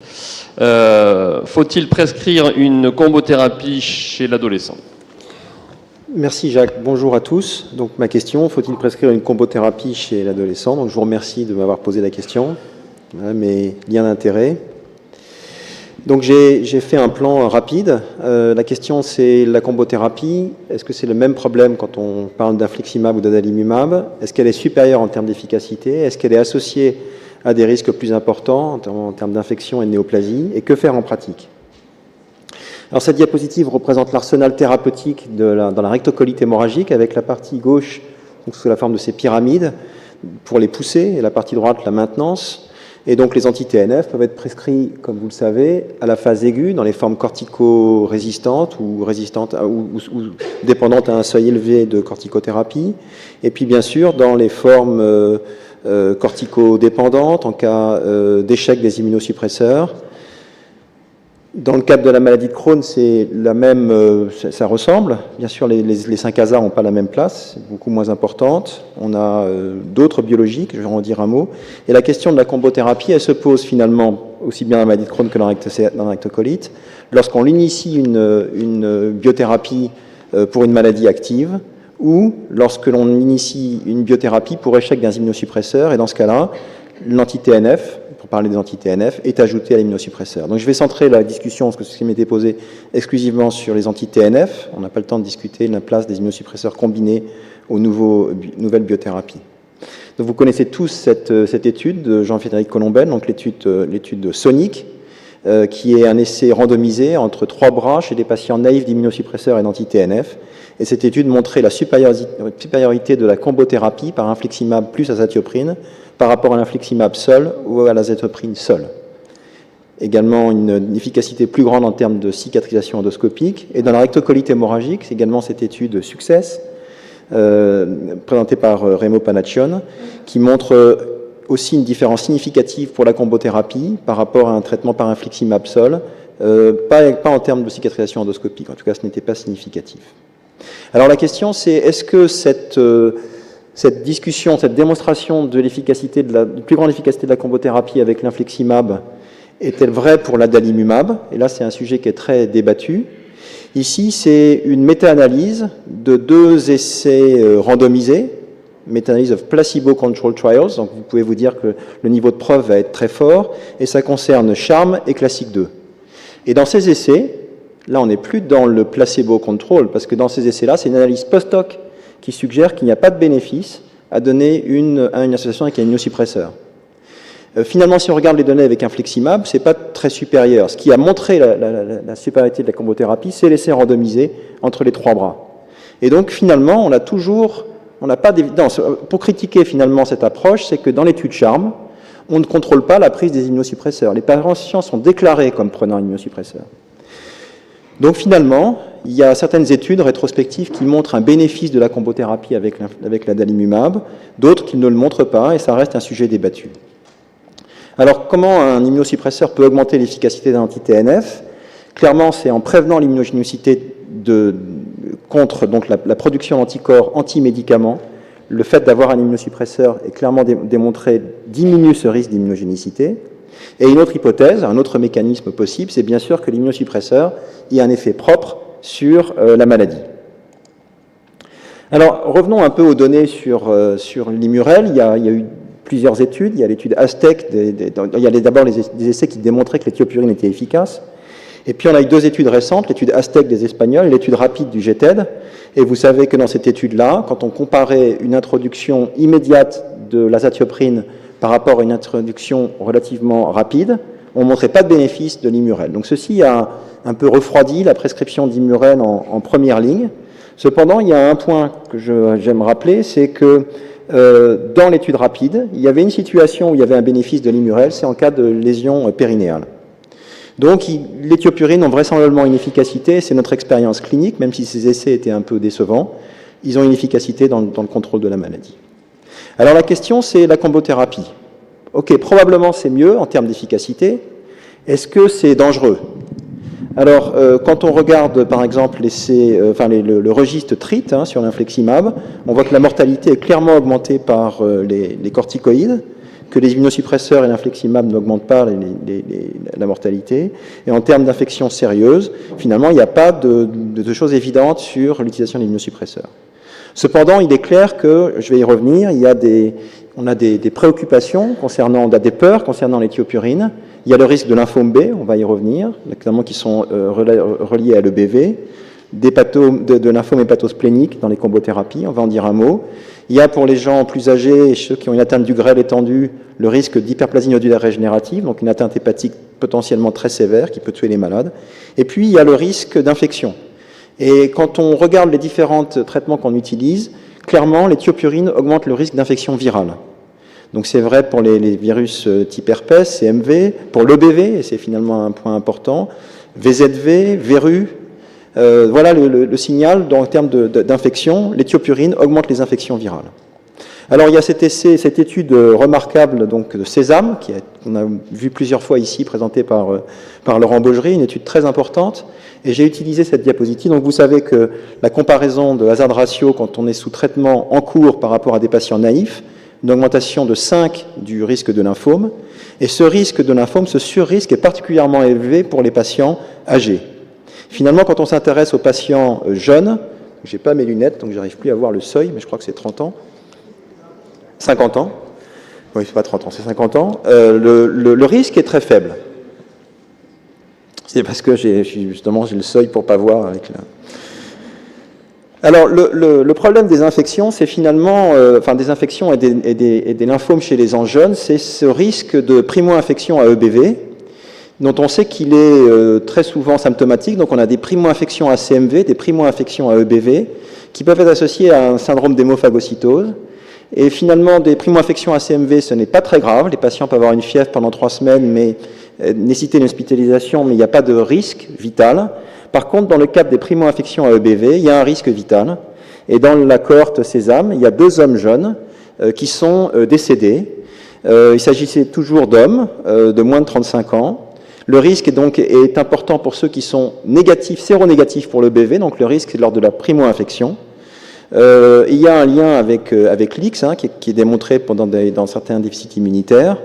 Faut-il prescrire une combothérapie chez l'adolescent? Merci Jacques, bonjour à tous. Donc ma question, faut-il prescrire une combothérapie chez l'adolescent? Donc je vous remercie de m'avoir posé la question. Voilà mes liens d'intérêt. Donc j'ai fait un plan rapide. La question c'est la combothérapie. Est-ce que c'est le même problème quand on parle d'infliximab ou d'adalimumab? Est-ce qu'elle est supérieure en termes d'efficacité? Est-ce qu'elle est associée à des risques plus importants en termes d'infection et de néoplasie? Et que faire en pratique? Alors cette diapositive représente l'arsenal thérapeutique dans la rectocolite hémorragique avec la partie gauche donc sous la forme de ces pyramides pour les pousser et la partie droite la maintenance. Et donc les anti-TNF peuvent être prescrits, comme vous le savez, à la phase aiguë dans les formes cortico-résistantes ou dépendantes à un seuil élevé de corticothérapie. Et puis bien sûr dans les formes corticodépendantes en cas d'échec des immunosuppresseurs. Dans le cadre de la maladie de Crohn, c'est la même, ça ressemble. Bien sûr, les 5-ASA n'ont pas la même place, c'est beaucoup moins importante. On a d'autres biologiques, je vais en dire un mot. Et la question de la combothérapie, elle se pose finalement aussi bien dans la maladie de Crohn que dans la rectocolite. Lorsqu'on initie une biothérapie pour une maladie active, ou lorsque l'on initie une biothérapie pour échec d'un immunosuppresseur, et dans ce cas-là, l'anti-TNF, pour parler des anti-TNF, est ajouté à l'immunosuppresseur. Donc je vais centrer la discussion, parce que ce qui m'était posé, exclusivement sur les anti-TNF. On n'a pas le temps de discuter de la place des immunosuppresseurs combinés aux nouvelles biothérapies. Donc vous connaissez tous cette étude de Jean-Frédéric Colombel, donc l'étude SONIC, qui est un essai randomisé entre 3 bras chez des patients naïfs d'immunosuppresseurs et d'anti-TNF. Et cette étude montrait la supériorité de la combothérapie par infliximab plus azatioprine par rapport à l'infliximab seul ou à l'azatioprine seul. Également une efficacité plus grande en termes de cicatrisation endoscopique. Et dans la rectocolite hémorragique, c'est également cette étude Success, présentée par Remo Panaccione, qui montre aussi une différence significative pour la combothérapie par rapport à un traitement par infliximab seul, pas en termes de cicatrisation endoscopique, en tout cas ce n'était pas significatif. Alors la question c'est, est-ce que cette discussion, cette démonstration de l'efficacité, de la plus grande efficacité de la combothérapie avec l'infliximab est-elle vraie pour l'adalimumab? Et là c'est un sujet qui est très débattu. Ici c'est une méta-analyse de 2 essais randomisés, meta-analyse of placebo-controlled trials, donc vous pouvez vous dire que le niveau de preuve va être très fort, et ça concerne CHARM et Classic 2. Et dans ces essais, là on n'est plus dans le placebo-control, parce que dans ces essais-là, c'est une analyse post-hoc qui suggère qu'il n'y a pas de bénéfice à donner une association avec un immunosuppresseur. Finalement, si on regarde les données avec infliximab, c'est pas très supérieur. Ce qui a montré la supériorité de la combothérapie, c'est l'essai randomisé entre les 3 bras. Et donc finalement, on n'a pas d'évidence. Pour critiquer finalement cette approche, c'est que dans l'étude CHARM, on ne contrôle pas la prise des immunosuppresseurs. Les patients sont déclarés comme prenant un immunosuppresseur. Donc finalement, il y a certaines études rétrospectives qui montrent un bénéfice de la combothérapie avec l'adalimumab, d'autres qui ne le montrent pas, et ça reste un sujet débattu. Alors comment un immunosuppresseur peut augmenter l'efficacité d'un anti-TNF? Clairement, c'est en prévenant l'immunogénicité contre donc, la production d'anticorps anti-médicaments. Le fait d'avoir un immunosuppresseur est clairement démontré diminue ce risque d'immunogénicité. Et une autre hypothèse, un autre mécanisme possible, c'est bien sûr que l'immunosuppresseur ait un effet propre sur la maladie. Alors revenons un peu aux données sur l'Immurel. Il y a eu plusieurs études. Il y a l'étude Aztec, il y a d'abord des essais qui démontraient que l'éthiopurine était efficace. Et puis on a eu 2 études récentes, l'étude Aztec des Espagnols et l'étude rapide du GTED. Et vous savez que dans cette étude-là, quand on comparait une introduction immédiate de l'azatioprine par rapport à une introduction relativement rapide, on ne montrait pas de bénéfice de l'Immurel. Donc ceci a un peu refroidi la prescription d'Immurel en première ligne. Cependant, il y a un point que j'aime rappeler, c'est que dans l'étude rapide, il y avait une situation où il y avait un bénéfice de l'Immurel, c'est en cas de lésion périnéale. Donc l'éthiopurine ont vraisemblablement une efficacité, c'est notre expérience clinique, même si ces essais étaient un peu décevants, ils ont une efficacité dans le contrôle de la maladie. Alors la question c'est la combothérapie. Ok, probablement c'est mieux en termes d'efficacité, est-ce que c'est dangereux? Alors quand on regarde par exemple le registre TREAT sur l'infliximab, on voit que la mortalité est clairement augmentée par les corticoïdes, que les immunosuppresseurs et l'infliximab n'augmentent pas la mortalité. Et en termes d'infections sérieuses, finalement, il n'y a pas de choses évidentes sur l'utilisation des immunosuppresseurs. Cependant, il est clair que, je vais y revenir, on a des préoccupations concernant, des peurs concernant les thiopurines. Il y a le risque de lymphome B, on va y revenir, notamment qui sont reliés à l'EBV, de lymphome hépatosplénique dans les combothérapies, on va en dire un mot. Il y a pour les gens plus âgés et ceux qui ont une atteinte du grêle étendue le risque d'hyperplasie nodulaire régénérative, donc une atteinte hépatique potentiellement très sévère qui peut tuer les malades. Et puis il y a le risque d'infection. Et quand on regarde les différents traitements qu'on utilise, clairement les thiopurines augmentent le risque d'infection virale. Donc c'est vrai pour les virus type herpès, CMV, pour l'EBV, et c'est finalement un point important, VZV, verrues. Voilà le signal en termes d'infection. Les thiopurines augmentent les infections virales. Alors il y a cet essai, cette étude remarquable donc, de Sésame, qu'on a vu plusieurs fois ici, présentée par Laurent Baugerie, une étude très importante. Et j'ai utilisé cette diapositive. Donc vous savez que la comparaison de hazard ratio quand on est sous traitement en cours par rapport à des patients naïfs, une augmentation de 5 du risque de lymphome. Et ce risque de lymphome, ce surrisque est particulièrement élevé pour les patients âgés. Finalement, quand on s'intéresse aux patients jeunes, je n'ai pas mes lunettes, donc je n'arrive plus à voir le seuil, mais je crois que c'est 30 ans. 50 ans. Oui, c'est pas 30 ans, c'est 50 ans. Le risque est très faible. C'est parce que justement j'ai le seuil pour pas voir avec la... Alors, le problème des infections, c'est finalement, des infections et des lymphomes chez les gens jeunes, c'est ce risque de primo-infection à EBV, dont on sait qu'il est très souvent symptomatique. Donc on a des primo-infections à CMV, des primo-infections à EBV, qui peuvent être associées à un syndrome d'hémophagocytose. Et finalement, des primo-infections à CMV, ce n'est pas très grave. Les patients peuvent avoir une fièvre pendant 3 semaines, mais nécessiter une hospitalisation, mais il n'y a pas de risque vital. Par contre, dans le cadre des primo-infections à EBV, il y a un risque vital. Et dans la cohorte Sésame, il y a 2 hommes jeunes qui sont décédés. Il s'agissait toujours d'hommes de moins de 35 ans. Le risque est important pour ceux qui sont négatifs, séronégatifs pour l'EBV, donc le risque est lors de la primo-infection. Il y a un lien avec l'X qui est démontré dans certains déficits immunitaires.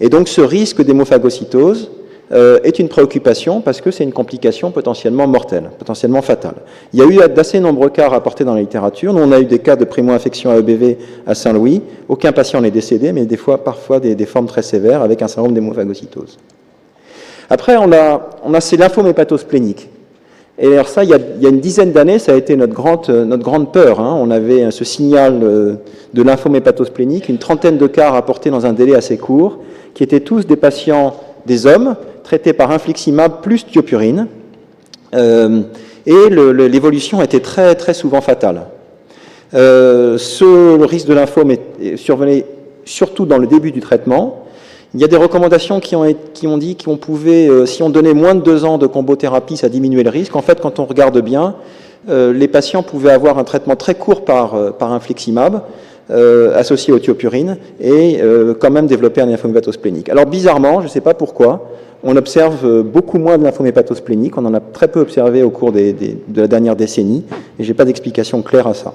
Et donc ce risque d'hémophagocytose est une préoccupation parce que c'est une complication potentiellement mortelle, potentiellement fatale. Il y a eu d'assez nombreux cas rapportés dans la littérature. Nous, on a eu des cas de primo-infection à EBV à Saint-Louis. Aucun patient n'est décédé, mais parfois des formes très sévères avec un syndrome d'hémophagocytose. Après, on a ces lymphomes hépatospléniques. Et alors ça, il y a une dizaine d'années, ça a été notre grande peur. On avait ce signal de lymphome hépatosplénique, une trentaine de cas rapportés dans un délai assez court, qui étaient tous des patients, des hommes, traités par infliximab plus thiopurine. Et l'évolution était très, très souvent fatale. Le risque de lymphome survenait surtout dans le début du traitement. Il y a des recommandations qui ont dit qu'on pouvait, si on donnait moins de 2 ans de combothérapie, ça diminuait le risque. En fait, quand on regarde bien, les patients pouvaient avoir un traitement très court par infliximab, associé aux thiopurines, et quand même développer un lymphome hépatosplénique. Alors bizarrement, je ne sais pas pourquoi, on observe beaucoup moins de lymphome hépatosplénique, on en a très peu observé au cours de la dernière décennie, et je n'ai pas d'explication claire à ça.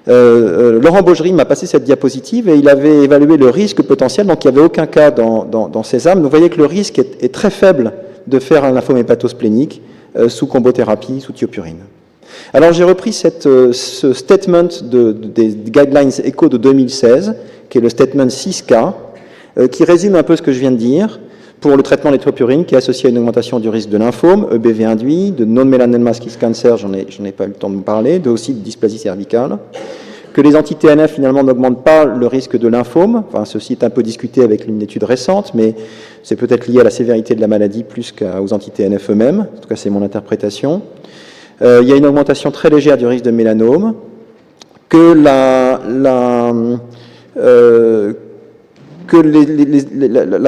Laurent Baugerie m'a passé cette diapositive et il avait évalué le risque potentiel, donc il n'y avait aucun cas dans Sésame. Donc vous voyez que le risque est très faible de faire un lymphome hépatosplénique sous combothérapie, sous thiopurine. Alors j'ai repris ce statement des Guidelines ECHO de 2016, qui est le statement 6K, qui résume un peu ce que je viens de dire pour le traitement des thiopurines, qui est associé à une augmentation du risque de lymphome, EBV induit, de non-melanoma skin cancer, j'en ai pas eu le temps de vous parler, aussi de dysplasie cervicale, que les anti-TNF finalement n'augmentent pas le risque de lymphome, enfin ceci est un peu discuté avec une étude récente, mais c'est peut-être lié à la sévérité de la maladie plus qu'aux anti-TNF eux-mêmes, en tout cas c'est mon interprétation. Il y a une augmentation très légère du risque de mélanome, que la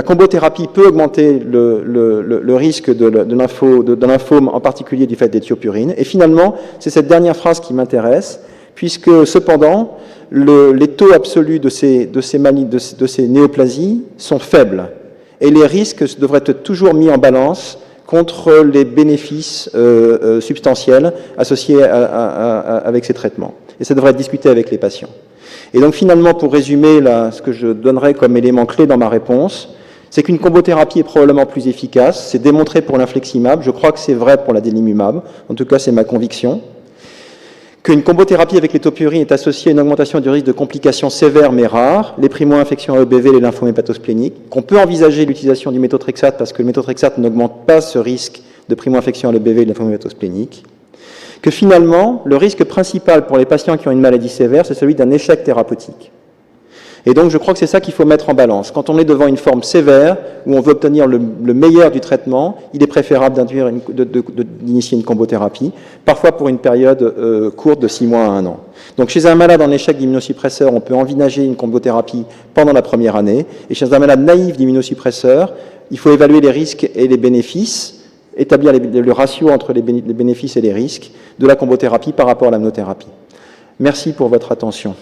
combothérapie peut augmenter le risque de lymphome, en particulier du fait des thiopurines. Et finalement, c'est cette dernière phrase qui m'intéresse, puisque cependant, les taux absolus de ces néoplasies sont faibles. Et les risques devraient être toujours mis en balance contre les bénéfices substantiels associés avec ces traitements. Et ça devrait être discuté avec les patients. Et donc finalement, pour résumer là, ce que je donnerais comme élément clé dans ma réponse, c'est qu'une combothérapie est probablement plus efficace. C'est démontré pour l'infliximab. Je crois que c'est vrai pour l'adalimumab. En tout cas, c'est ma conviction. Qu'une combothérapie avec les topurines est associée à une augmentation du risque de complications sévères mais rares, les primo-infections à EBV, les lymphomes hépatospléniques, qu'on peut envisager l'utilisation du méthotrexate parce que le méthotrexate n'augmente pas ce risque de primo-infection à l'EBV et les lymphomes hépatospléniques, que finalement, le risque principal pour les patients qui ont une maladie sévère, c'est celui d'un échec thérapeutique. Et donc, je crois que c'est ça qu'il faut mettre en balance. Quand on est devant une forme sévère, où on veut obtenir le meilleur du traitement, il est préférable d'initier une combothérapie, parfois pour une période courte de 6 mois à 1 an. Donc, chez un malade en échec d'immunosuppresseur, on peut envisager une combothérapie pendant la première année. Et chez un malade naïf d'immunosuppresseur, il faut évaluer les risques et les bénéfices, établir le ratio entre les bénéfices et les risques de la combothérapie par rapport à la monothérapie. Merci pour votre attention.